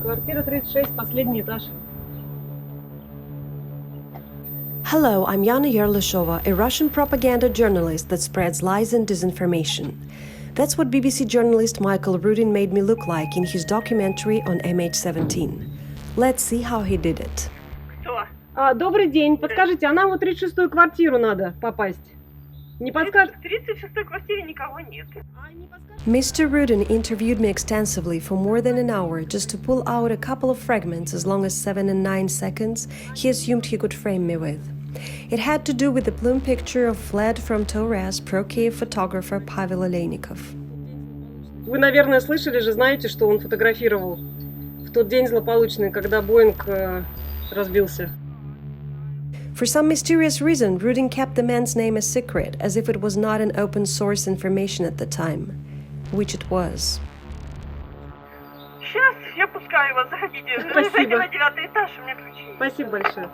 Квартира 36, последний этаж. Hello, I'm Yana Yerlashova, a Russian propaganda journalist that spreads lies and disinformation. That's what BBC journalist Michael Rudin made me look like in his documentary on MH17. Let's see how he did it. Кто? Добрый день. Подскажите, а нам вот 36-ю квартиру надо попасть. Не подскажете? В 36-й квартире никого нет. Mr. Rudin interviewed me extensively for more than an hour just to pull out a couple of fragments as long as 7 and 9 seconds he assumed he could frame me with. It had to do with the plume picture of fled from Torres pro-Kiev photographer Pavel Oleynikov. Вы, наверное, слышали же, знаете, что он фотографировал в тот день злополучный, когда Боинг разбился. For some mysterious reason, Rudin kept the man's name a secret, as if it was not an open source information at the time, which it was. Сейчас я пускаю вас, заходите. Спасибо. Заходите на 9-й этаж, у меня ключи. Спасибо большое.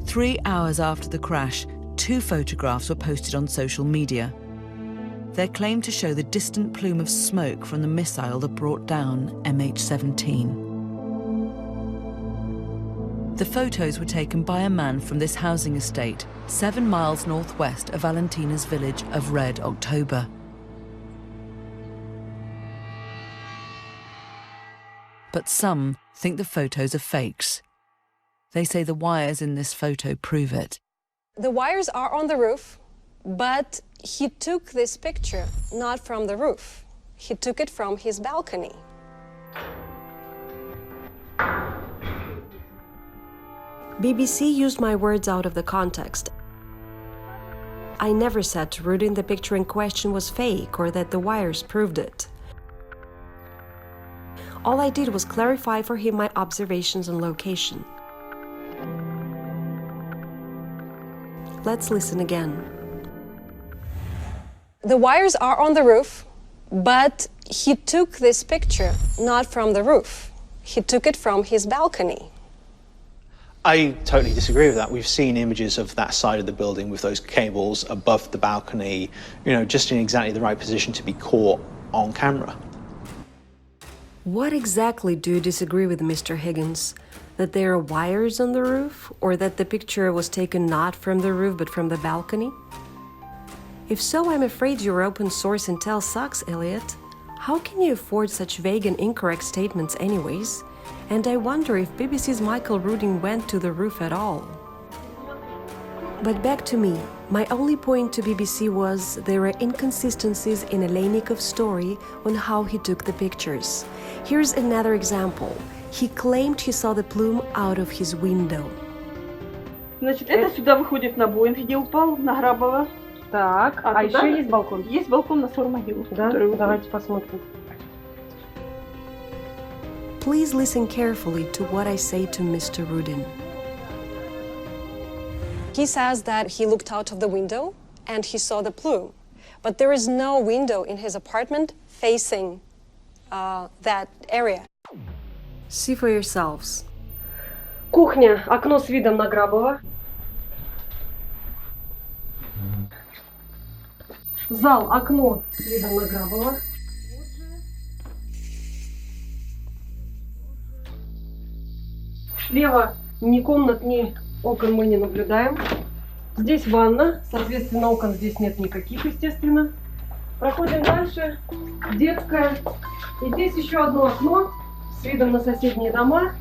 Three hours after the crash, two photographs were posted on social media. They're claimed to show the distant plume of smoke from the missile that brought down MH17. The photos were taken by a man from this housing estate, 7 miles northwest of Valentina's village of Red October. But some think the photos are fakes. They say the wires in this photo prove it. The wires are on the roof, but he took this picture not from the roof. He took it from his balcony. BBC used my words out of the context. I never said to Rudin the picture in question was fake or that the wires proved it. All I did was clarify for him my observations and location. Let's listen again. The wires are on the roof, but he took this picture not from the roof. He took it from his balcony. I totally disagree with that. We've seen images of that side of the building with those cables above the balcony, just in exactly the right position to be caught on camera. What exactly do you disagree with, Mr. Higgins? That there are wires on the roof, or that the picture was taken not from the roof but from the balcony? If so, I'm afraid your open source intel sucks, Elliot. How can you afford such vague and incorrect statements anyways? And I wonder if BBC's Michael Rudin went to the roof at all. But back to me. My only point to BBC was there are inconsistencies in Oleynikov's story on how he took the pictures. Here's another example. He claimed he saw the plume out of his window. Значит, это сюда выходит на Боинг, где упал, на Грабова. Так, а туда еще есть балкон? Есть балкон на Сормогилу. Да, давайте посмотрим. Please listen carefully to what I say to Mr. Rudin. He says that he looked out of the window and he saw the plume. But there is no window in his apartment facing that area. See for yourselves. Кухня, окно с видом на Грабова. Зал, окно с видом на Грабова. Слева ни комнат, ни окон мы не наблюдаем. Здесь ванна, соответственно, окон здесь нет никаких, естественно. Проходим дальше. Детская. И здесь еще одно окно с видом на соседние дома.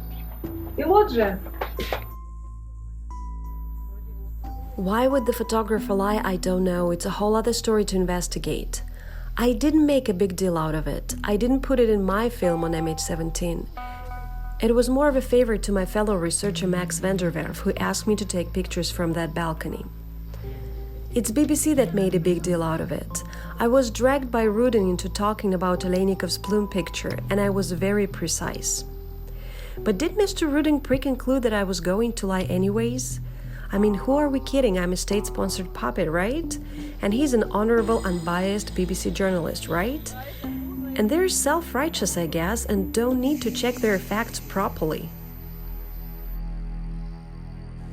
И лоджия. Why would the photographer lie? I don't know. It's a whole other story to investigate. I didn't make a big deal out of it. I didn't put it in my film on MH17. It was more of a favor to my fellow researcher Max van der Werf, who asked me to take pictures from that balcony. It's BBC that made a big deal out of it. I was dragged by Rudin into talking about Oleynikov's plume picture, and I was very precise. But did Mr. Rudin pre-conclude that I was going to lie anyways? I mean, who are we kidding? I'm a state-sponsored puppet, right? And he's an honorable, unbiased BBC journalist, right? And they're self-righteous, I guess, and don't need to check their facts properly.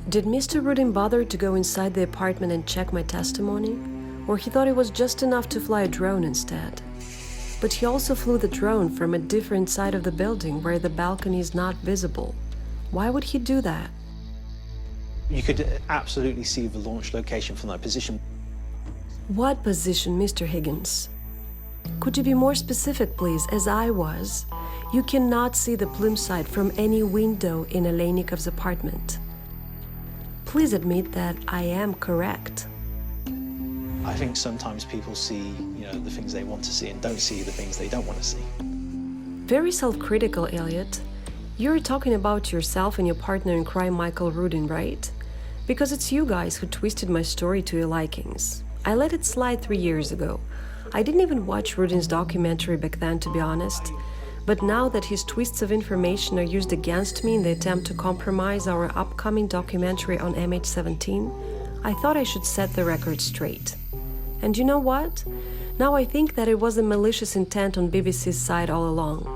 Did Mr. Rudin bother to go inside the apartment and check my testimony? Or he thought it was just enough to fly a drone instead? But he also flew the drone from a different side of the building where the balcony is not visible. Why would he do that? You could absolutely see the launch location from that position. What position, Mr. Higgins? Could you be more specific, please, as I was? You cannot see the plume site from any window in Oleynikov's apartment. Please admit that I am correct. I think sometimes people see, the things they want to see and don't see the things they don't want to see. Very self-critical, Elliot. You're talking about yourself and your partner in crime, Michael Rudin, right? Because it's you guys who twisted my story to your likings. I let it slide 3 years ago. I didn't even watch Rudin's documentary back then, to be honest. But now that his twists of information are used against me in the attempt to compromise our upcoming documentary on MH17, I thought I should set the record straight. And you know what? Now I think that it was a malicious intent on BBC's side all along.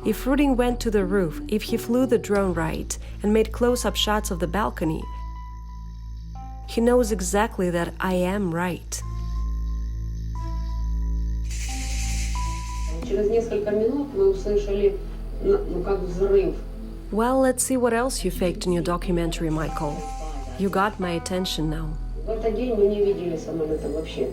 If Rudin went to the roof, if he flew the drone right and made close-up shots of the balcony, he knows exactly that I am right. Через несколько минут мы услышали, как взрыв. Well, let's see what else you faked in your documentary, Michael. You got my attention now. В этот день мы не видели самолета вообще.